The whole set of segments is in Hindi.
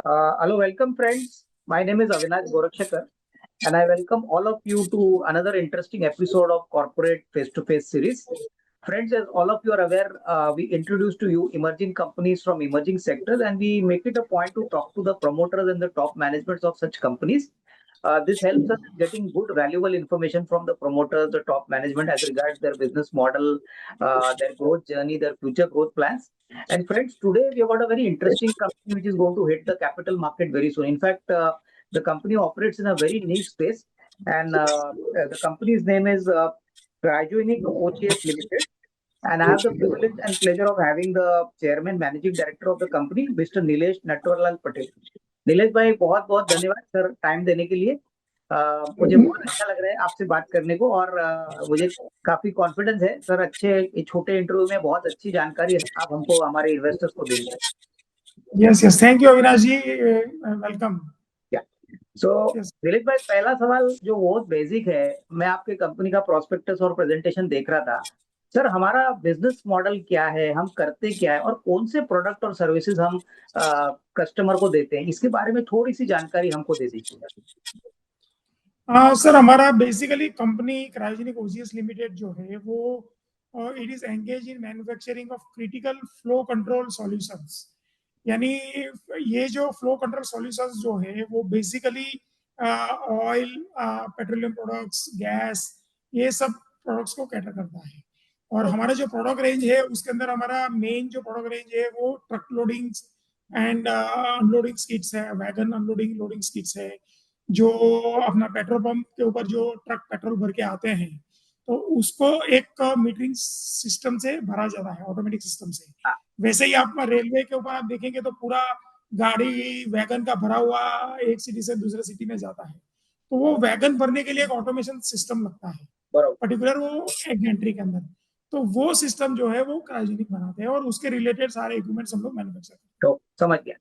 Hello, welcome friends. My name is Avinash Gorakshakar, and I welcome all of you to another interesting episode of Corporate Face-to-Face series. Friends, as all of you are aware, we introduce to you emerging companies from emerging sectors, and we make it a point to talk to the promoters and the top managements of such companies. This helps us in getting good, valuable information from the promoters, the top management as regards their business model, their growth journey, their future growth plans. And friends, today we have got a very interesting company which is going to hit the capital market very soon. In fact, the company operates in a very niche space, and the company's name is Cryogenic OGS Limited. And I have the privilege and pleasure of having the chairman, managing director of the company, Mr. Nilesh Natwarlal Patel. Nilesh भाई बहुत बहुत धन्यवाद सर टाइम देने के लिए। मुझे बहुत अच्छा लग रहा है आपसे बात करने को, और मुझे काफी कॉन्फिडेंस है सर, अच्छे छोटे इंटरव्यू में बहुत अच्छी जानकारी आप हमको हमारे इन्वेस्टर्स को देंगे। Yes, thank you Avinash ji, welcome. So Nilesh भाई, पहला सवाल जो बहुत बेसिक है, मैं आपके कंपनी का प्रोस्पेक्टस और प्रेजेंटेशन देख रहा था। सर, हमारा बिजनेस मॉडल क्या है, हम करते क्या है, और कौन से प्रोडक्ट और सर्विसेज हम कस्टमर को देते हैं, इसके बारे में थोड़ी सी जानकारी हमको दे दीजिए। सर, हमारा basically company cryogenic OGS limited जो है वो it is engage in manufacturing of critical flow control solutions. यानी ये जो फ्लो कंट्रोल सॉल्यूशंस जो है वो basically oil, petroleum products, gas, ये सब प्रोडक्ट्स को कैटर करता है। और हमारा जो प्रोडक्ट रेंज है उसके अंदर हमारा मेन जो प्रोडक्ट रेंज है वो ट्रक लोडिंग एंड अनलोडिंग स्किट्स है, वैगन अनलोडिंग लोडिंग स्किट्स है। जो अपना पेट्रोल पंप के ऊपर जो ट्रक पेट्रोल भर के आते हैं तो उसको एक मीटरिंग सिस्टम से भरा जाता है, ऑटोमेटिक सिस्टम से। वैसे ही आप रेलवे के ऊपर आप देखेंगे तो पूरा गाड़ी वैगन का भरा हुआ एक सिटी से दूसरे सिटी में जाता है, तो वो वैगन भरने के लिए एक ऑटोमेशन सिस्टम लगता है पर्टिकुलर वो एक घंटे के अंदर। तो वो सिस्टम जो है वो क्रायोजेनिक बनाते हैं और उसके रिलेटेड सारे इक्विपमेंट्स हम लोग मैन्युफैक्चर करते हैं। तो समझ गया।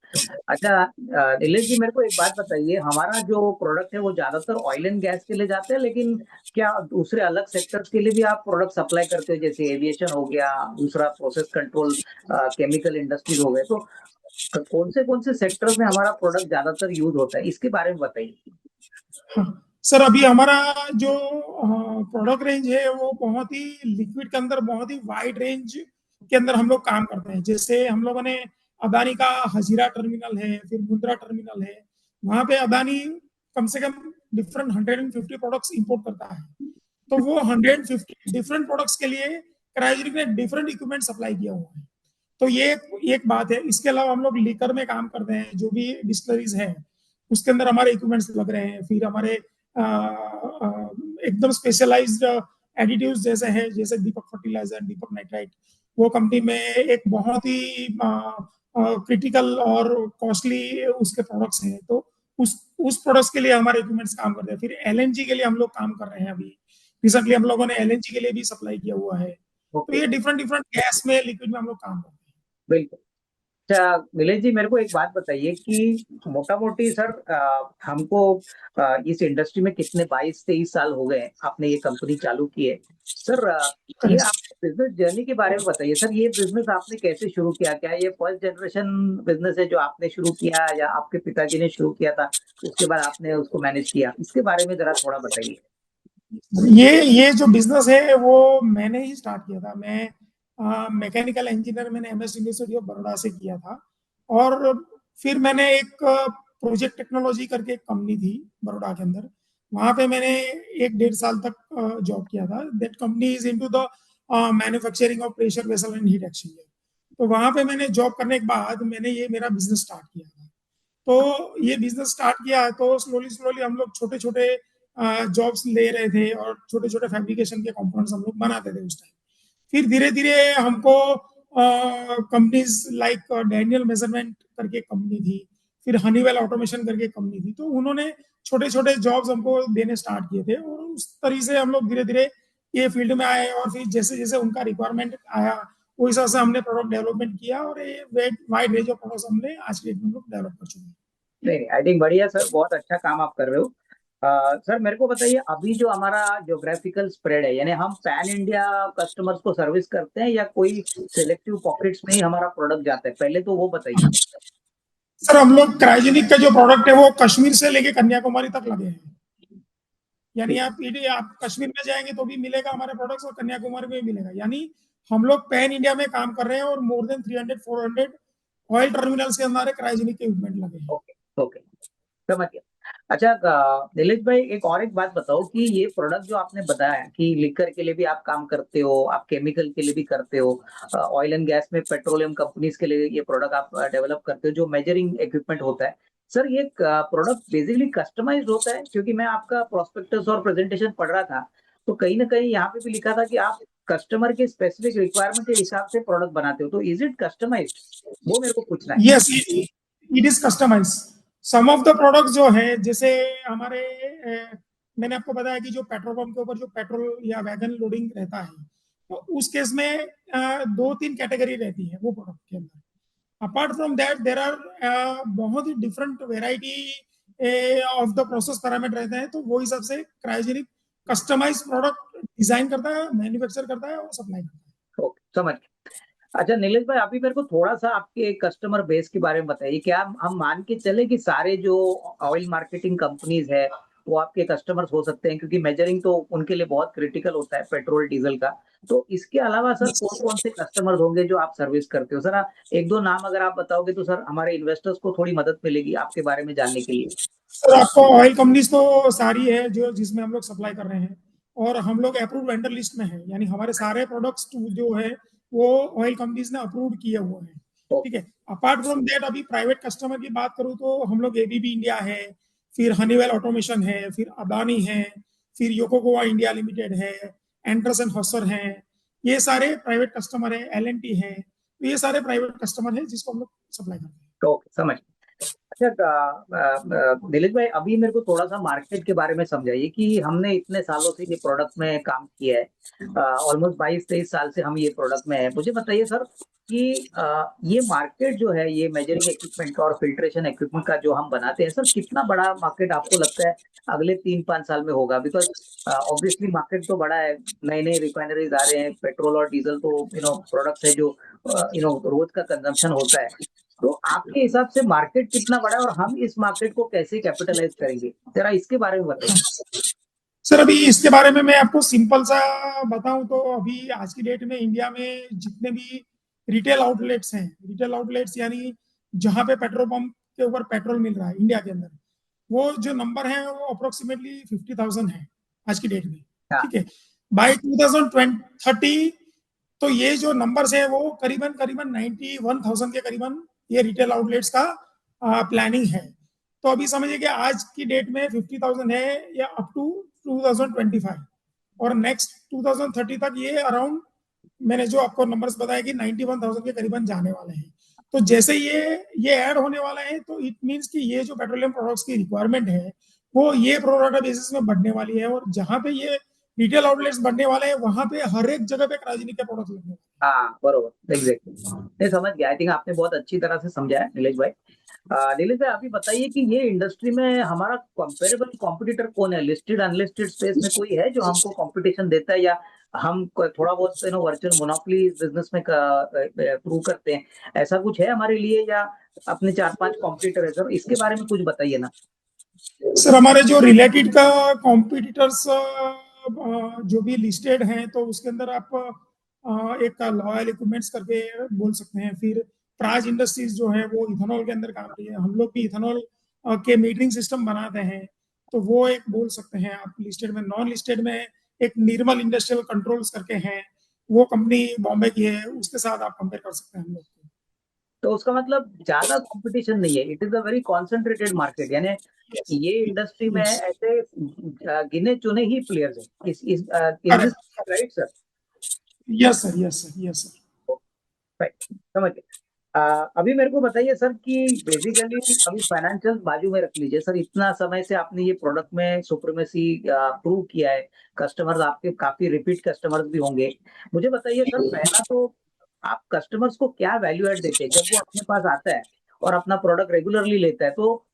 अच्छा नीलेश जी, मेरे को एक बात बताइए, हमारा जो प्रोडक्ट है वो ज्यादातर ऑयल एंड गैस के लिए जाते हैं, लेकिन क्या दूसरे अलग सेक्टर्स के लिए भी आप प्रोडक्ट सप्लाई करते हो, जैसे एविएशन हो गया, दूसरा प्रोसेस कंट्रोल, केमिकल इंडस्ट्रीज हो गए, तो कौन से सेक्टर्स में हमारा प्रोडक्ट ज्यादातर यूज होता है, इसके बारे में बताइए। हाँ, सर, अभी हमारा जो प्रोडक्ट रेंज है वो बहुत ही लिक्विड के अंदर बहुत ही वाइड रेंज के अंदर हम लोग काम करते हैं। जैसे हम लोगों ने अदानी का हजीरा टर्मिनल है, फिर मुंद्रा टर्मिनल है, वहां पे अदानी कम से कम डिफरेंट 150 प्रोडक्ट्स इंपोर्ट करता है। तो वो 150 डिफरेंट प्रोडक्ट्स के लिए क्रायोजेनिक ने डिफरेंट इक्विपमेंट सप्लाई किया हुआ है। तो ये एक बात है। इसके अलावा हम लोग लीकर में काम करते हैं, जो भी डिस्टलरीज है उसके अंदर हमारे इक्विपमेंट्स लग रहे हैं। फिर हमारे एकदम स्पेशलाइज्ड एडिटिव्स जैसे है, जैसे दीपक फर्टिलाइजर, दीपक नाइट्राइट, वो कंपनी में एक बहुत ही क्रिटिकल और कॉस्टली उसके प्रोडक्ट्स हैं। तो उस प्रोडक्ट्स के लिए हमारे इक्विपमेंट्स काम करते हैं। फिर एलएनजी के लिए हम लोग काम कर रहे हैं। अभी रिसेंटली हम लोगों ने एलएनजी के लिए भी सप्लाई किया हुआ है। तो ये डिफरेंट गैस में, लिक्विड में हम लोग काम करते हैं। बिल्कुल। अच्छा नीलेश जी, मेरे को एक बात बताइए कि मोटा मोटी सर, हमको इस इंडस्ट्री में कितने 22-23 साल हो गए आपने ये कंपनी चालू की है सर। ये आपके बिजनेस जर्नी के बारे में बताइए सर। ये बिजनेस आपने कैसे शुरू किया, क्या ये फर्स्ट जनरेशन बिजनेस है जो आपने शुरू किया, या आपके पिताजी ने शुरू किया था उसके बाद आपने उसको मैनेज किया, इसके बारे में जरा थोड़ा बताइए। ये जो बिजनेस है वो मैंने ही स्टार्ट किया था। मैं मैकेनिकल इंजीनियर मैंने एमएस यूनिवर्सिटी ऑफ बड़ौदा से किया था। और फिर मैंने एक प्रोजेक्ट टेक्नोलॉजी करके एक कंपनी थी बड़ौदा के अंदर, वहां पे मैंने 1-1.5 साल तक जॉब किया था। That company is into the manufacturing of pressure vessel and heat exchanger. तो वहां पे मैंने जॉब करने के बाद मैंने ये मेरा बिजनेस स्टार्ट किया था। तो ये बिजनेस स्टार्ट किया तो स्लोली स्लोली हम लोग छोटे छोटे जॉब्स ले रहे थे और छोटे छोटे फैब्रिकेशन के कंपोनेंट्स हम लोग बनाते थे उस टाइम। फिर धीरे धीरे हमको कंपनीज लाइक डैनियल मेजरमेंट करके कंपनी थी, फिर हनीवेल ऑटोमेशन करके कंपनी थी, तो उन्होंने छोटे छोटे जॉब्स हमको देने स्टार्ट किए थे। और उस तरीके से हम लोग धीरे धीरे ये फील्ड में आए। और फिर जैसे जैसे उनका रिक्वायरमेंट आया उस हिसाब से हमने प्रोडक्ट डेवलपमेंट किया और ये वाइड रेंज ऑफ प्रोडक्ट्स हमने आज के डेट में डेवलप कर चुके हैं। नहीं, आई थिंक बढ़िया सर, बहुत अच्छा काम आप कर रहे हो। सर मेरे को बताइए, अभी जो हमारा ज्योग्राफिकल स्प्रेड है, यानी हम पैन इंडिया कस्टमर्स को सर्विस करते हैं या कोई सिलेक्टिव पॉकेट्स में ही हमारा प्रोडक्ट जाता है, पहले तो वो बताइए। सर हम लोग क्रायोजेनिक का जो प्रोडक्ट है वो कश्मीर से लेके कन्याकुमारी तक लगे हैं। यानी आप कश्मीर में जाएंगे तो भी मिलेगा हमारे प्रोडक्ट्स, और कन्याकुमारी में भी मिलेगा। यानी हम लोग पैन इंडिया में काम कर रहे हैं, और मोर देन 300-400 ऑयल टर्मिनल्स के अंदर क्रायोजेनिक के इक्विपमेंट लगे हैं। ओके ओके, समझ गया। अच्छा नीलेश भाई, एक बात बताओ कि ये प्रोडक्ट जो आपने बताया कि लिकर के लिए भी आप काम करते हो, आप केमिकल के लिए भी करते हो, ऑयल एंड गैस में पेट्रोलियम कंपनीज के लिए ये प्रोडक्ट आप डेवलप करते हो जो मेजरिंग इक्विपमेंट होता है। सर ये प्रोडक्ट बेसिकली कस्टमाइज्ड होता है? क्योंकि मैं आपका प्रोस्पेक्टस और प्रेजेंटेशन पढ़ रहा था, तो कहीं ना कहीं यहाँ पे भी लिखा था कि आप कस्टमर के स्पेसिफिक रिक्वायरमेंट के हिसाब से प्रोडक्ट बनाते हो, तो इज इट कस्टमाइज्ड? वो मेरे को पूछना है। Yes, it is customise. Some of the product जो है, जैसे हमारे मैंने आपको बताया कि जो पेट्रोल पंप के ऊपर जो पेट्रोल या वैगन लोडिंग रहता है, तो उस केस में 2-3 कैटेगरी रहती है वो प्रोडक्ट के अंदर। Apart from that there are बहुत ही different variety of the process parameter रहते हैं। तो वो हिसाब से क्रायोजेनिक कस्टमाइज प्रोडक्ट डिजाइन करता है, मैन्युफैक्चर करता है और सप्लाई करता है। ओके, समझ। अच्छा नीलेश भाई, अभी मेरे को थोड़ा सा आपके कस्टमर बेस के बारे में बताइए। क्या हम मान के चले कि सारे जो ऑयल मार्केटिंग कंपनीज है वो आपके कस्टमर्स हो सकते हैं? क्योंकि मेजरिंग तो उनके लिए बहुत क्रिटिकल होता है पेट्रोल डीजल का। तो इसके अलावा सर कौन कौन से कस्टमर्स होंगे जो आप सर्विस करते हो? सर एक दो नाम अगर आप बताओगे तो सर हमारे इन्वेस्टर्स को थोड़ी मदद मिलेगी आपके बारे में जानने के लिए। सर आपको ऑयल कंपनीज तो सारी है जो जिसमें हम लोग सप्लाई कर रहे हैं, और हम लोग अप्रूव्ड वेंडर लिस्ट में है। यानी हमारे सारे प्रोडक्ट्स जो है वो ऑयल कंपनीज ने अप्रूव किए हुए हैं। ठीक है। अपार्ट फ्रॉम दैट अभी प्राइवेट कस्टमर की बात करूं तो हम लोग एबीबी इंडिया है, फिर हनीवेल ऑटोमेशन है, फिर अदानी है, फिर योकोकोवा इंडिया लिमिटेड है, एंडरसन हॉसर है। ये सारे प्राइवेट कस्टमर है, एल है। तो ये सारे प्राइवेट कस्टमर है जिसको हम लोग सप्लाई करते हैं। ओके, समझ। अच्छा दिलीप भाई, अभी मेरे को थोड़ा सा मार्केट के बारे में समझाइए कि हमने इतने सालों से ये प्रोडक्ट में काम किया है, ऑलमोस्ट 22-23 साल से हम ये प्रोडक्ट में है। मुझे बताइए सर कि ये मार्केट जो है, ये मेजरिंग इक्विपमेंट और फिल्ट्रेशन इक्विपमेंट का जो हम बनाते हैं सर, कितना बड़ा मार्केट आपको लगता है अगले 3-5 साल में होगा? बिकॉज ऑब्वियसली मार्केट तो बड़ा है, नए नए रिफाइनरीज आ रहे हैं, पेट्रोल और डीजल तो प्रोडक्ट्स है जो रोज का कंजम्पशन होता है। तो आपके हिसाब से मार्केट कितना बड़ा है और हम इस मार्केट को कैसे कैपिटलाइज करेंगे? जरा इसके बारे में बताइए। सर अभी इसके बारे में मैं आपको सिंपल सा बताऊं तो अभी आज की डेट में इंडिया में जितने भी रिटेल आउटलेट्स यानी जहां पे पेट्रोल पंप के ऊपर पेट्रोल मिल रहा है इंडिया के अंदर, वो जो नंबर है वो अप्रोक्सीमेटली 50,000 है आज की डेट में। हाँ। ठीक है। बाई 2030 तो ये जो नंबर्स है वो करीबन करीबन 91,000 के करीबन ये रिटेल आउटलेट्स का प्लानिंग है। तो अभी समझिए कि आज की डेट में 50,000 है, या अप टू 2025, और नेक्स्ट 2030 तक ये अराउंड, मैंने जो आपको नंबर्स बताया कि 91,000 के करीबन जाने वाले हैं। तो जैसे ये ऐड होने वाला है, तो इट मीन्स कि ये जो पेट्रोलियम प्रोडक्ट्स की रिक्वायरमेंट है वो ये प्रोडक्ट बेसिस में बढ़ने वाली है, और जहां पे ये रिटेल आउटलेट्स बनने वाले हैं वहां पे हर एक जगह पे क्रायोजेनिक के प्रोडक्ट लगने वाले हाँ, बरोबर, एग्जैक्टली। नहीं, समझ गया। आई थिंक आपने बहुत अच्छी तरह से समझाया नीलेश भाई। नीलेश भाई, अभी बताइए कि ये इंडस्ट्री में हमारा कंपेरेबल कंपटीटर कौन है? लिस्टेड अनलिस्टेड स्पेस में कोई है जो हमको कंपटीशन देता है, या हम थोड़ा बहुत वर्चुअल मोनोपोली बिजनेस में प्रूव करते हैं? ऐसा कुछ है हमारे लिए, या अपने 4-5 कॉम्पिटिटर है? सर इसके बारे में कुछ बताइए ना। हैं। सर हमारे जो रिलेटेड का कॉम्पिटिटर्स जो भी लिस्टेड हैं, तो उसके अंदर आप एक लॉयल इक्विपमेंट्स करके बोल सकते हैं। फिर प्राज इंडस्ट्रीज जो है वो इथेनॉल के अंदर काम की है, हम लोग भी इथेनॉल के मीटरिंग सिस्टम बनाते हैं, तो वो एक बोल सकते हैं आप लिस्टेड में। नॉन लिस्टेड में एक निर्मल इंडस्ट्रियल कंट्रोल्स करके हैं, वो कंपनी बॉम्बे की है, उसके साथ आप कंपेयर कर सकते हैं हम लोग को। तो उसका मतलब ज्यादा कंपटीशन नहीं है, it is a very concentrated market. यानी यस, ये इंडस्ट्री में यस, ऐसे गिने चुने ही प्लेयर्स हैं। Is this correct. Right sir? Yes sir, yes sir, yes sir. Right, समझ गए। अभी मेरे को बताइए सर कि बेसिकली अभी फाइनेंशियल बाजू में रख लीजिए सर, इतना समय से आपने ये प्रोडक्ट में सुप्रीमेसी प्रूव किया है, कस्टमर्स आपके काफी रिपीट कस्टमर्स भी होंगे। मुझे बताइए सर, पहला तो आप कस्टमर्स को क्या वैल्यू ऐड देते हैं जब वो अपने पास आता है और अपना प्रोडक्ट रेगुलरली लेता है? तो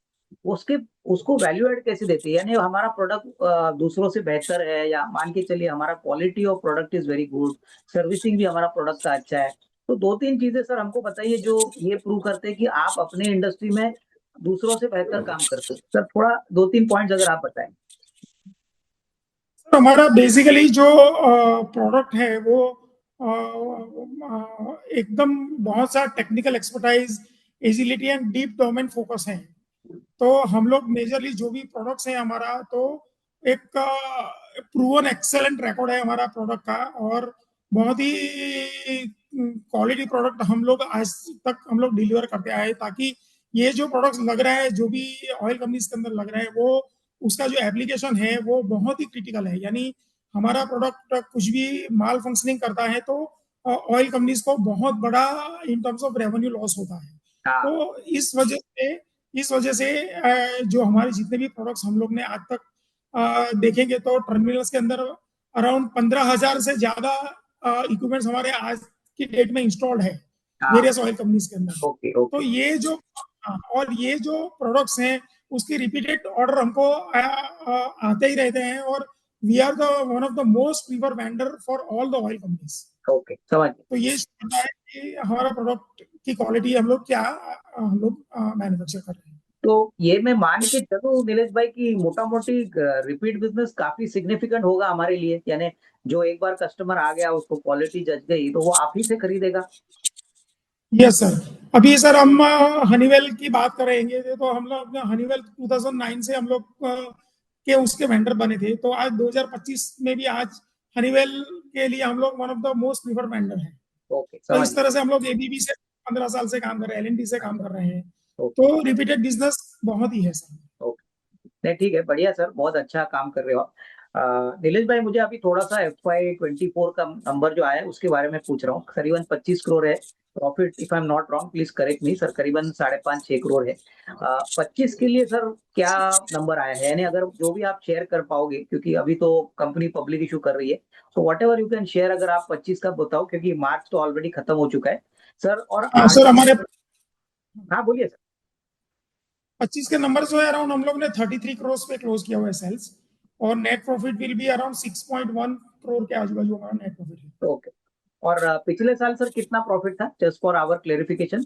उसके उसको वैल्यू ऐड कैसे देते हैं? यानी हमारा प्रोडक्ट दूसरों से बेहतर है, या मान के चलिए हमारा quality of product is very good, servicing भी हमारा प्रोडक्ट का अच्छा है, तो 2-3 चीजें सर हमको बताइए जो ये प्रूव करते हैं कि आप अपने इंडस्ट्री में दूसरों से बेहतर काम करते हो। सर थोड़ा 2-3 पॉइंट्स अगर आप बताएं। हमारा बेसिकली जो प्रोडक्ट है वो एकदम बहुत सा technical expertise, agility and deep domain focus है। तो हम लोग मेजरली जो भी प्रोडक्ट्स है हमारा, तो एक प्रूवन एक्सेलेंट रिकॉर्ड है हमारा प्रोडक्ट का, और बहुत ही क्वालिटी प्रोडक्ट हम लोग आज तक हम लोग डिलीवर करते आए, ताकि ये जो प्रोडक्ट्स लग रहा है, जो भी ऑयल कंपनीज के अंदर लग रहा है, वो उसका जो एप्लीकेशन है वो बहुत ही क्रिटिकल है। यानी हमारा प्रोडक्ट कुछ भी माल फंक्शनिंग करता है तो ऑयल कंपनीज को बहुत बड़ा in terms of revenue loss होता है। हाँ। तो इस वजह से जो हमारे जितने भी प्रोडक्ट्स हम लोग ने आज तक देखेंगे, तो टर्मिनल्स के अंदर अराउंड 15,000 से ज्यादा इक्विपमेंट्स हमारे आज की डेट में इंस्टॉल्ड है हाँ। वेरियस ऑयल कंपनीज के अंदर। ओके तो ओके। और ये जो प्रोडक्ट्स हैं उसकी रिपीटेड ऑर्डर हमको आते ही रहते हैं, और we are the one of the most prefer vendor for all the oil companies. Okay समझ गए। तो ये होता है कि हमारा प्रोडक्ट की क्वालिटी हम लोग क्या हम लोग मैन्युफैक्चर कर रहे हैं। तो ये मैं मान के चलूं नीलेश भाई की मोटा मोटी रिपीट बिजनेस काफी सिग्निफिकेंट होगा हमारे लिए, यानी जो एक बार कस्टमर आ गया उसको क्वालिटी जच गई तो वो आप ही से खरीदेगा। Yes sir. अभी सर हम हनीवेल की बात करेंगे, तो हम लोग हनीवेल 2009 से हम लोग के उसके वेंडर बने थे, तो आज 2025 में भी आज हनीवेल के लिए हम लोग one of the most prefer vendor हैं। ओके तो समझ इस तरह से हम लोग एबीबी से 15 साल से काम कर रहे हैं, एलएनटी से काम कर रहे हैं। गए। तो रिपीटेड बिजनेस बहुत ही है सर। ओके। नहीं ठीक है, बढ़िया सर, बहुत अच्छा काम कर रहे हो आप। नीलेश भाई मुझे अभी थोड़ा सा FY24 का नंबर जो आया है उसके बारे में पूछ रहा हूँ। करीबन 25 करोड़ है profit, if I am not wrong, please correct me sir, करीबन 5.5-6 करोड़ है। 25 के लिए सर क्या नंबर आया है, यानी अगर जो भी आप शेयर कर पाओगे, क्योंकि अभी तो कंपनी पब्लिक इशू कर रही है, तो what ever you can share, अगर आप 25 का बताओ, क्योंकि मार्च तो ऑलरेडी खत्म हो चुका है सर। और हाँ सर, आगे। हमारे हाँ बोलिए सर। 25 के नंबर जो है अराउंड हम लोग ने 33 करोड़ पे क्लोज किया हुआ है सेल्स, और net profit will be around 6.1 crore के आजू बाजू हमारा नेट प्रॉफिट है। ओके। और पिछले साल सर कितना प्रॉफिट था, जस्ट फॉर आवर क्लेरिफिकेशन।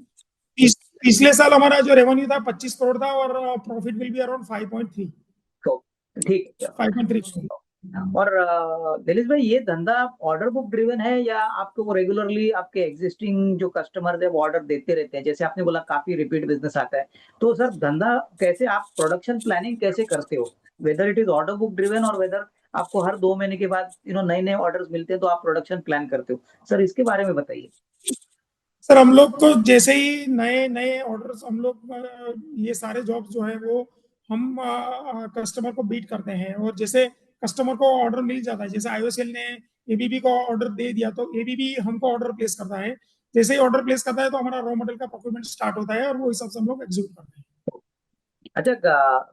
पिछले साल हमारा जो रेवेन्यू था 25 करोड़ था, और प्रॉफिट विल बी अराउंड तो ठीक है। 5.3 करोड़। और दिलीश भाई ये धंधा ऑर्डर बुक ड्रिवन है या आपको वो रेगुलरली आपके एग्जिस्टिंग जो कस्टमर है वो ऑर्डर देते रहते हैं, जैसे आपने बोला काफी रिपीट बिजनेस आता है, तो सर धंधा कैसे, आप प्रोडक्शन प्लानिंग कैसे करते हो, whether it is order book driven और वेदर आपको हर 2 महीने के बाद नए नए ऑर्डर्स मिलते हैं तो आप प्रोडक्शन प्लान करते हो, सर इसके बारे में बताइए। सर हम लोग को जैसे ही नए नए ऑर्डर्स हम लोग ये सारे जॉब्स जो है वो हम कस्टमर को बीट करते हैं, और जैसे कस्टमर को ऑर्डर मिल जाता है, जैसे आईओसीएल ने एबीबी को ऑर्डर दे दिया तो एबीबी हमको ऑर्डर प्लेस करता है। जैसे ही ऑर्डर प्लेस करता है तो हमारा रॉ मटेरियल का प्रोक्योरमेंट स्टार्ट होता है, और वो हिसाब से हम लोग एग्जीक्यूट करते हैं। अच्छा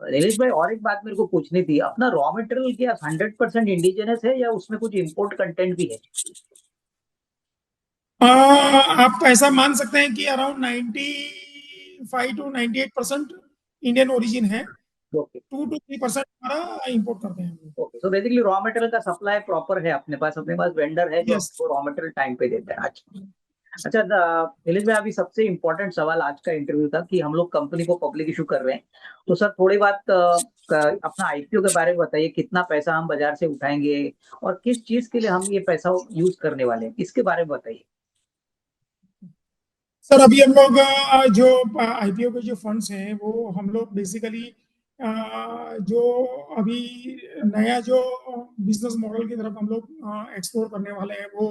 नीलेश भाई और एक बात मेरे को पूछनी थी, अपना रॉ मटेरियल क्या 100% इंडिजिनस है या उसमें कुछ इम्पोर्ट कंटेंट भी है। आप ऐसा मान सकते हैं कि अराउंड 95 to 98% इंडियन ओरिजिन है। ओके 2 to 3% हमारा इंपोर्ट करते हैं हम लोग। Okay, so basically raw material का सप्लाई प्रॉपर है अपने पास वेंडर है जो यस। आपको रॉ मटेरियल टाइम पे देता है। अच्छा। अच्छा नीलेश भाई अभी सबसे इम्पोर्टेंट सवाल आज का इंटरव्यू था कि हम लोग कंपनी को पब्लिक इशू कर रहे हैं, तो सर थोड़ी बात अपना आईपीओ के बारे में बताइए, कितना पैसा हम बाजार से उठाएंगे और किस चीज के लिए हम ये पैसा यूज करने वाले हैं, इसके बारे में बताइए। सर अभी हम लोग जो आईपीओ के जो फंड्स हैं वो हम लोग बेसिकली जो अभी नया जो बिजनेस मॉडल की तरफ हम लोग एक्सप्लोर करने वाले हैं, वो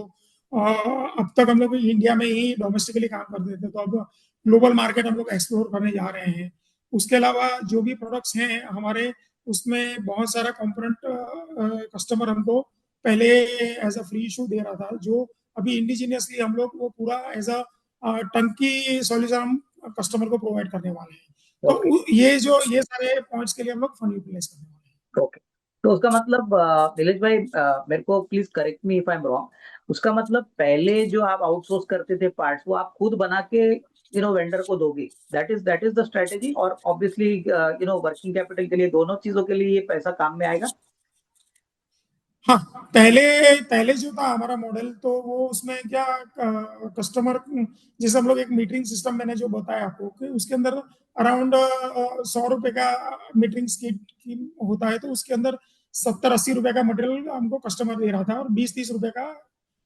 अब तक हम लोग इंडिया में ही डोमेस्टिकली काम करते थे, तो अब ग्लोबल मार्केट हम लोग एक्सप्लोर करने जा रहे हैं। उसके अलावा जो भी प्रोडक्ट्स हैं हमारे, उसमें बहुत सारा कंपोनेंट कस्टमर हमको पहले एज अ फ्री इशू दे रहा था, जो अभी इंडिजिनियसली हम लोग वो पूरा एज अ टंकी सॉल्यूशन हम कस्टमर को प्रोवाइड करने वाले हैं। ओके तो ये सारे पॉइंट्स के लिए हम लोग फंड यूटिलाइज करने वाले हैं। ओके। तो उसका मतलब नीलेश भाई मेरे को please correct me if I am wrong, उसका मतलब पहले जो आप आउटसोर्स करते थे पार्ट्स वो आप खुद बना के वेंडर को दोगे, दैट इज द स्ट्रेटेजी, और ऑब्वियसली वर्किंग कैपिटल के लिए दोनों चीजों के लिए ये पैसा काम में आएगा। हाँ, पहले पहले जो था हमारा मॉडल, तो वो उसमें क्या, कस्टमर, जैसे हम लोग एक मीटरिंग सिस्टम, मैंने जो बताया आपको कि उसके अंदर अराउंड 100 रुपए का मीटरिंग की होता है, तो उसके अंदर 70-80 रुपए का मटेरियल हमको कस्टमर दे रहा था और 20-30 रुपए का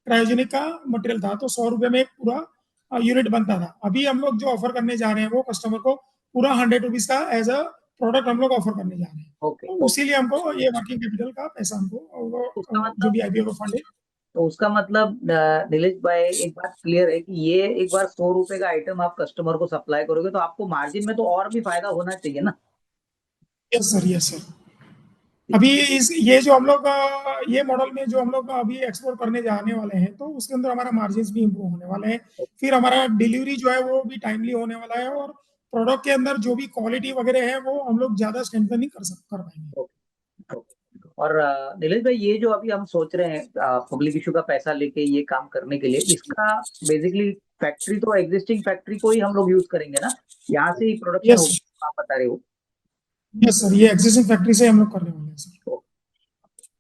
क्रायोजेनिक का मटेरियल था, तो 100 रुपए में एक पूरा यूनिट बनता था। अभी हम लोग जो ऑफर करने जा रहे हैं वो कस्टमर को पूरा 100 रुपीज का एज अ प्रोडक्ट हम लोग ऑफर करने जा रहे हैं। ओके, तो इसीलिए हमको ये वर्किंग कैपिटल का पैसा हमको, वो उसका जो मतलब भी आईपीओ का फंड है। तो उसका मतलब नीलेश भाई, एक बात क्लियर है कि ये एक बार 100 रुपए का आइटम आप कस्टमर को सप्लाई करोगे तो आपको मार्जिन में तो और भी फायदा होना चाहिए ना। Yes sir, yes sir. अभी इस ये जो हम लोग ये मॉडल में जो हम लोग अभी एक्सपोर्ट करने जाने वाले हैं, तो उसके अंदर हमारा मार्जिन भी इम्प्रूव होने वाले हैं। फिर हमारा डिलीवरी जो है वो भी टाइमली होने वाला है, और प्रोडक्ट के अंदर जो भी क्वालिटी वगैरह है वो हम लोग ज्यादा स्ट्रेंथनिंग कर पाएंगे। Okay, okay. और नीलेश भाई, ये जो अभी हम सोच रहे हैं पब्लिक इशू का पैसा लेके ये काम करने के लिए, इसका बेसिकली फैक्ट्री तो एग्जिस्टिंग फैक्ट्री को ही हम लोग यूज करेंगे ना, यहाँ से ही प्रोडक्शन यस होगा आप बता रहे हो। यस सर, ये एग्जिस्टिंग फैक्ट्री से हम लोग करने वाले हैं सर। तो,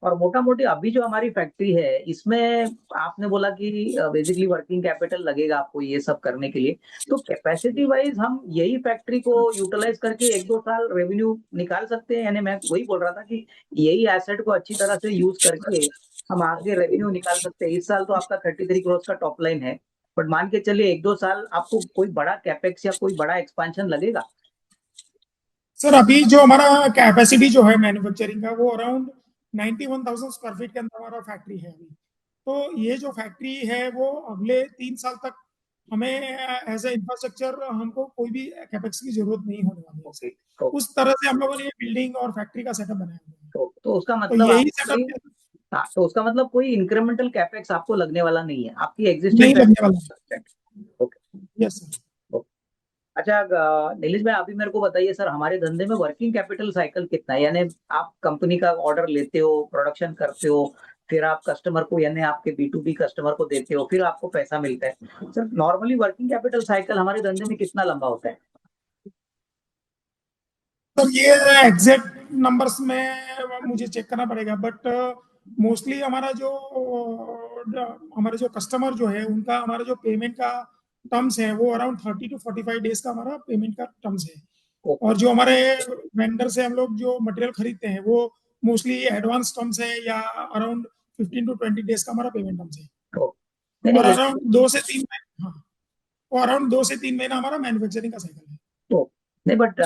और मोटा मोटी अभी जो हमारी फैक्ट्री है इसमें आपने बोला कि बेसिकली वर्किंग कैपिटल लगेगा आपको ये सब करने के लिए, तो कैपेसिटी वाइज हम यही फैक्ट्री को यूटिलाइज करके 1-2 साल रेवेन्यू निकाल सकते हैं, यानी मैं वही बोल रहा था कि यही एसेट को अच्छी तरह से यूज करके हम आगे रेवेन्यू निकाल सकते हैं। इस साल तो आपका 33 करोड़ का टॉप लाइन है, बट मान के चलिए 1-2 साल आपको कोई बड़ा कैपेक्स या कोई बड़ा एक्सपांशन लगेगा। सर अभी जो हमारा कैपेसिटी जो है मैन्युफैक्चरिंग का, वो अराउंड 91,000 स्क्वायर फीट के अंदर हमारा फैक्ट्री है अभी। तो ये जो फैक्ट्री है वो अगले 3 साल तक हमें एज ए इंफ्रास्ट्रक्चर हमको कोई भी कैपेक्स की जरूरत नहीं होने वाली है ओके, सर। तो, उस तरह से हम लोगों ने ये बिल्डिंग और फैक्ट्री का सेटअप बनाया हुआ है। तो उसका तो मतलब यही आपको सेटअप हाँ, तो उसका मतलब कोई इंक्रीमेंटल कैपेक्स आपको लगने वाला नहीं है, आपकी एग्जिस्टिंग नहीं लगने फैक्ट्री। वाला ओके, है। Yes sir. ओके। अच्छा, नीलेश भाई अभी मेरे को बताइए सर, हमारे धंधे में वर्किंग कैपिटल साइकिल कितना है, यानी आप कंपनी का ऑर्डर लेते हो, प्रोडक्शन करते हो, फिर आप कस्टमर को यानी आपके B2B कस्टमर को देते हो, फिर आपको पैसा मिलता है। Sir normally working capital cycle हमारे धंधे में कितना लंबा होता है? तो ये एग्जैक्ट नंबर्स में मुझे चेक करना पड़ेगा, बट मोस्टली हमारे जो कस्टमर जो है उनका, हमारा जो पेमेंट का टर्म्स है वो अराउंड 30 to 45 डेज का हमारा पेमेंट का टर्म्स है। ओके, और जो हमारे वेंडर से हम लोग जो मटेरियल खरीदते हैं वो मोस्टली एडवांस टर्म्स है, या अराउंड 15 to 20 डेज का हमारा पेमेंट टर्म्स है। ओके। नहीं और नहीं, अराउंड 2 से 3 महीने, हाँ, और अराउंड 2 से 3 महीना हमारा मैन्युफैक्चरिंग का साइकिल है। तो नहीं, बट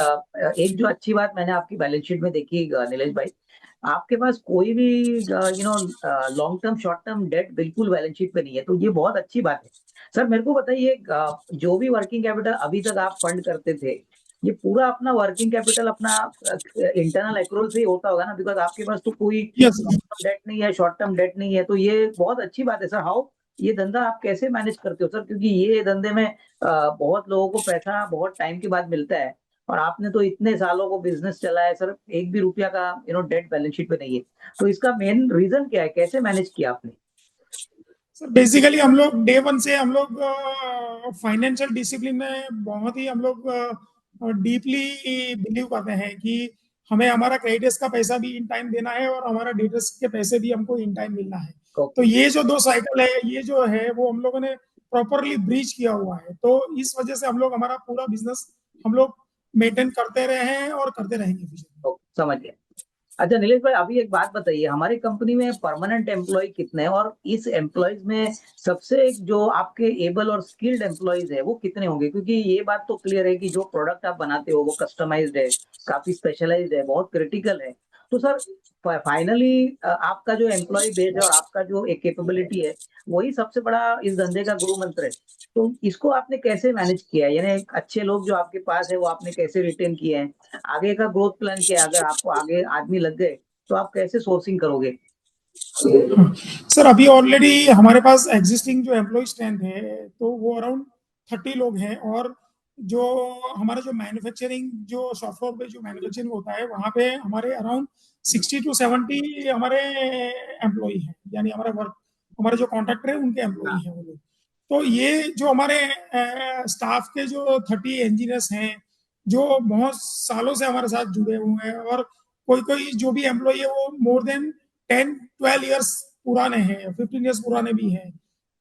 एक जो अच्छी बात मैंने आपकी बैलेंस शीट में देखी नीलेश भाई, आपके पास कोई भी long term short term debt बिल्कुल बैलेंस शीट पे नहीं है, तो ये बहुत अच्छी बात है। सर मेरे को बताइए, जो भी वर्किंग कैपिटल अभी तक आप फंड करते थे, ये पूरा अपना वर्किंग कैपिटल अपना इंटरनल एक्रूवल से ही होता होगा ना, बिकॉज आपके पास तो कोई यस। लॉन्ग टर्म डेट नहीं है, शॉर्ट टर्म डेट नहीं है, तो ये बहुत अच्छी बात है सर। हाउ ये धंधा आप कैसे मैनेज करते हो सर, क्योंकि ये धंधे में बहुत लोगों को पैसा बहुत टाइम के बाद मिलता है, और आपने तो इतने सालों को बिजनेस चला है सर, एक भी रुपया का डेट बैलेंस शीट पे नहीं है, तो इसका मेन रीजन क्या है, कैसे मैनेज किया आपने? सर बेसिकली हम लोग डे वन से हम लोग फाइनेंशियल डिसिप्लिन में बहुत ही हम लोग डीपली बिलीव करते हैं कि हमें हमारा क्रेडिटर्स का पैसा भी इन टाइम देना है और हमारा डेटर्स के पैसे भी हमको इन टाइम मिलना है। तो ओके, ये जो दो साइकिल है, ये जो है वो हम लोगों ने प्रॉपरली ब्रीच किया हुआ है, तो इस वजह से हम लोग हमारा पूरा बिजनेस हम लोग मेंटेन करते रहे हैं और करते रहेंगे फ्यूचर में। समझ गया। अच्छा नीलेश भाई, अभी एक बात बताइए, हमारी कंपनी में परमानेंट एम्प्लॉय कितने हैं, और इस एम्प्लॉयज में सबसे जो आपके एबल और स्किल्ड एम्प्लॉयज है वो कितने होंगे, क्योंकि ये बात तो क्लियर है कि जो प्रोडक्ट आप बनाते हो वो कस्टमाइज्ड है, काफी स्पेशलाइज्ड है, बहुत क्रिटिकल है। तो सर फाइनली आपका जो एम्प्लॉय बेस है और आपका जो एक कैपेबिलिटी है, वही सबसे बड़ा इस धंधे का गुरु मंत्र है। तो इसको आपने कैसे मैनेज किया है, यानी अच्छे लोग जो आपके पास है वो आपने कैसे रिटेन किए हैं, आगे का ग्रोथ प्लान क्या है, अगर आपको आगे आदमी लग गए तो आप कैसे सोर्सिंग करोगे? सर अभी ऑलरेडी हमारे पास एग्जिस्टिंग जो एम्प्लॉय स्ट्रेंथ है तो वो अराउंड 30 लोग हैं, और जो हमारा जो मैन्युफैक्चरिंग जो शॉप फ्लोर पे जो मैन्युफैक्चरिंग होता है वहाँ पे हमारे अराउंड 60 to 70 हमारे एम्प्लॉय हैं, यानी हमारे वर्क, हमारे जो कॉन्ट्रैक्टर है उनके एम्प्लॉय हैं वो लोग। तो ये जो हमारे स्टाफ के जो 30 इंजीनियर्स हैं जो बहुत सालों से हमारे साथ जुड़े हुए हैं, और कोई कोई जो भी एम्प्लॉय है वो मोर देन 10-12 ईयर्स पुराने हैं, 15 ईयर्स पुराने भी हैं।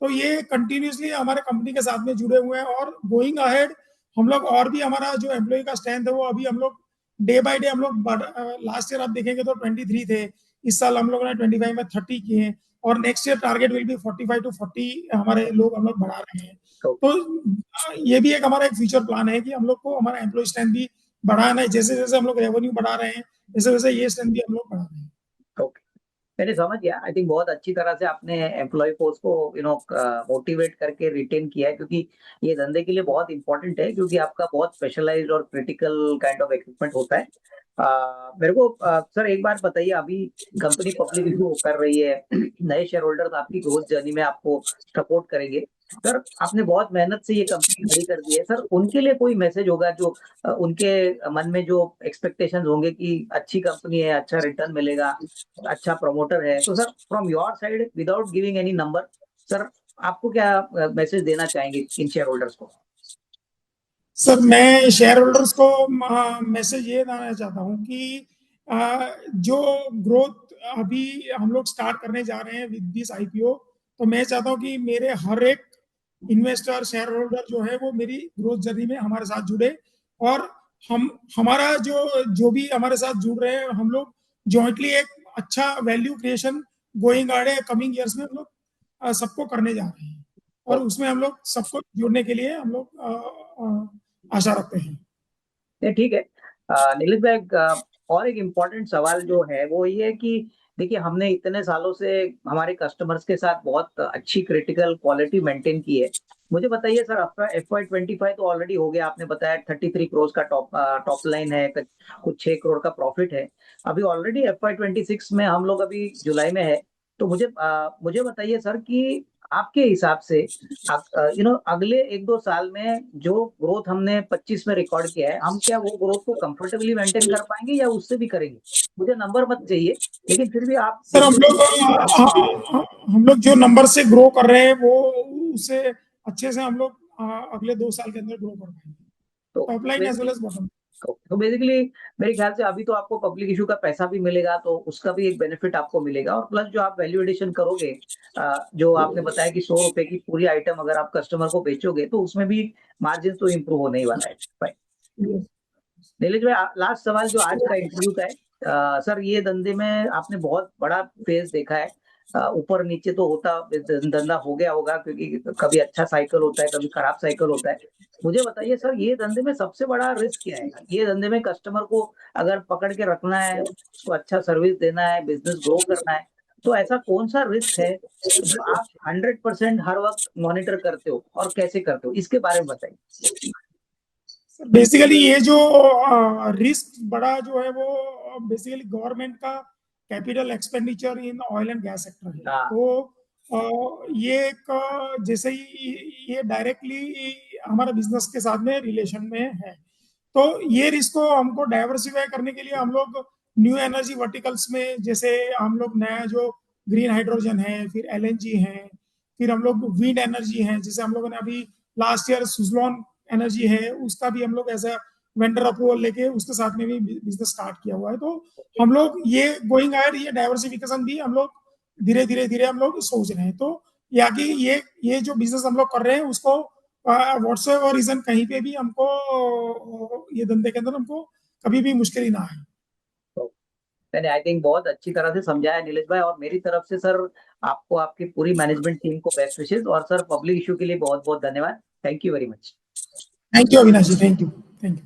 तो ये कंटिन्यूसली हमारे कंपनी के साथ में जुड़े हुए हैं और गोइंग अहेड हम लोग और भी हमारा जो एम्प्लॉय का स्ट्रेंथ है वो अभी हम लोग डे बाय डे हम लोग लास्ट ईयर आप देखेंगे तो 23 थे, इस साल हम लोगों ने 25 में 30 किए हैं और next year target will be 45 to 40 हमारे लोग हम लोग बढ़ा रहे हैं। तो ये भी एक हमारा एक फ्यूचर प्लान है कि हम लोग को हमारा एम्प्लॉय स्ट्रेंथ भी बढ़ाना है, जैसे जैसे हम लोग रेवेन्यू बढ़ा रहे हैं वैसे वैसे ये स्ट्रेंथ भी हम लोग बढ़ा रहे हैं। ओके, मैंने समझ गया। आई थिंक बहुत अच्छी तरह से आपने एम्प्लॉय फोर्स को मोटिवेट करके रिटेन किया है, क्योंकि ये धंधे के लिए बहुत इंपॉर्टेंट है, क्योंकि आपका बहुत स्पेशलाइज्ड और क्रिटिकल काइंड ऑफ इक्विपमेंट होता है। मेरे को सर एक बार बताइए, अभी कंपनी पब्लिक इशू कर रही है, नए शेयर होल्डर्स आपकी ग्रोथ जर्नी में आपको सपोर्ट करेंगे। सर आपने बहुत मेहनत से ये कंपनी खड़ी कर दी है, सर उनके लिए कोई मैसेज होगा जो उनके मन में जो एक्सपेक्टेशंस होंगे कि अच्छी कंपनी है, अच्छा रिटर्न मिलेगा, अच्छा प्रमोटर है, तो sir from your side without giving any number, sir आपको क्या मैसेज देना चाहेंगे इन शेयर होल्डर्स को? सर मैं शेयर होल्डर्स को मैसेज ये देना चाहता हूँ कि जो ग्रोथ अभी हम लोग स्टार्ट करने जा रहे हैं विद दिस आईपीओ, तो मैं चाहता हूँ कि मेरे हर एक इन्वेस्टर शेयर होल्डर जो है वो मेरी ग्रोथ जर्नी में हमारे साथ जुड़े और हम हमारा जो भी हमारे साथ जुड़ रहे हैं हम लोग जॉइंटली एक अच्छा वैल्यू क्रिएशन गोइंग आड़े कमिंग ईयर्स में हम लोग सबको करने जा रहे हैं और उसमें हम लोग सबको जुड़ने के लिए हम लोग आशा रखते हैं। ये ठीक है। नीलेश भाई, और एक इम्पोर्टेंट सवाल जो है वो ये है कि देखिए, हमने इतने सालों से हमारे कस्टमर्स के साथ बहुत अच्छी क्रिटिकल क्वालिटी मेंटेन की है। मुझे बताइए सर, आपका FY25 तो ऑलरेडी हो गया, आपने बताया 33 करोड़ का टॉप लाइन है, कुछ 6 करोड़ का प्रॉफिट है। अभी ऑलरेडी FY26 में हम लोग अभी जुलाई में है। तो मुझे बताइए सर कि आपके हिसाब से अगले 1-2 साल में जो ग्रोथ हमने 25 में रिकॉर्ड किया है, हम क्या वो ग्रोथ को कंफर्टेबली मेंटेन कर पाएंगे या उससे भी करेंगे? मुझे नंबर मत चाहिए, लेकिन फिर भी आप सर हम लोग जो नंबर से ग्रो कर रहे हैं वो उससे अच्छे से हम लोग अगले 2 साल के अंदर ग्रो कर पाएंगे, तो top line as well as bottom. तो बेसिकली मेरे ख्याल से अभी तो आपको पब्लिक इशू का पैसा भी मिलेगा, तो उसका भी एक बेनिफिट आपको मिलेगा, और प्लस जो आप वैल्यू एडिशन करोगे, जो आपने बताया कि 100 रुपए की पूरी आइटम अगर आप कस्टमर को बेचोगे तो उसमें भी मार्जिन तो इम्प्रूव होने ही वाला है। Fine। नीलेश भाई, लास्ट सवाल जो आज का इंटरव्यू का है, सर ये धंधे में आपने बहुत बड़ा फेज देखा है, ऊपर नीचे तो होता धंधा हो गया होगा, क्योंकि कभी अच्छा साइकिल होता है, कभी खराब साइकिल होता है। मुझे बताइए सर, ये धंधे में सबसे बड़ा रिस्क क्या है? ये धंधे में कस्टमर को अगर पकड़ के रखना है, उसको अच्छा सर्विस देना है, बिजनेस ग्रो करना है, तो ऐसा कौन सा रिस्क है जो आप 100% हर वक्त मॉनिटर करते हो और कैसे करते हो, इसके बारे में बताइए। बेसिकली ये जो रिस्क बड़ा जो है वो बेसिकली गवर्नमेंट का capital expenditure in oil and gas sector है। तो ये एक जैसे ही ये डायरेक्टली हमारे बिजनेस के साथ में रिलेशन में है, तो ये रिस्क को हमको डाइवर्सिफाई करने के लिए हम लोग न्यू एनर्जी वर्टिकल्स में, जैसे हम लोग नया जो ग्रीन हाइड्रोजन है, फिर LNG है, फिर हम लोग विंड एनर्जी है, जैसे हम लोगों ने अभी लास्ट ईयर सुजलॉन एनर्जी है उसका भी हम लोग ऐसा वेंडर अप्रूवल लेके उसके साथ में भी बिजनेस स्टार्ट किया हुआ है। तो हम लोग ये गोइंग आयर ये डाइवर्सिफिकेशन भी हम लोग धीरे धीरे धीरे हम लोग सोच रहे हैं। तो या कि ये जो बिजनेस हम लोग कर रहे हैं उसको व्हाट्सएवर रीजन कहीं पे भी हमको ये धंधे के अंदर हमको कभी भी मुश्किल ही ना आए। मैंने आई थिंक बहुत अच्छी तरह से समझाया नीलेश भाई, और मेरी तरफ से सर आपको, आपकी पूरी मैनेजमेंट टीम को बेस्ट विशेष, और सर पब्लिक इशू के लिए बहुत बहुत धन्यवाद। Thank you very much. Thank you Avinash ji, thank you.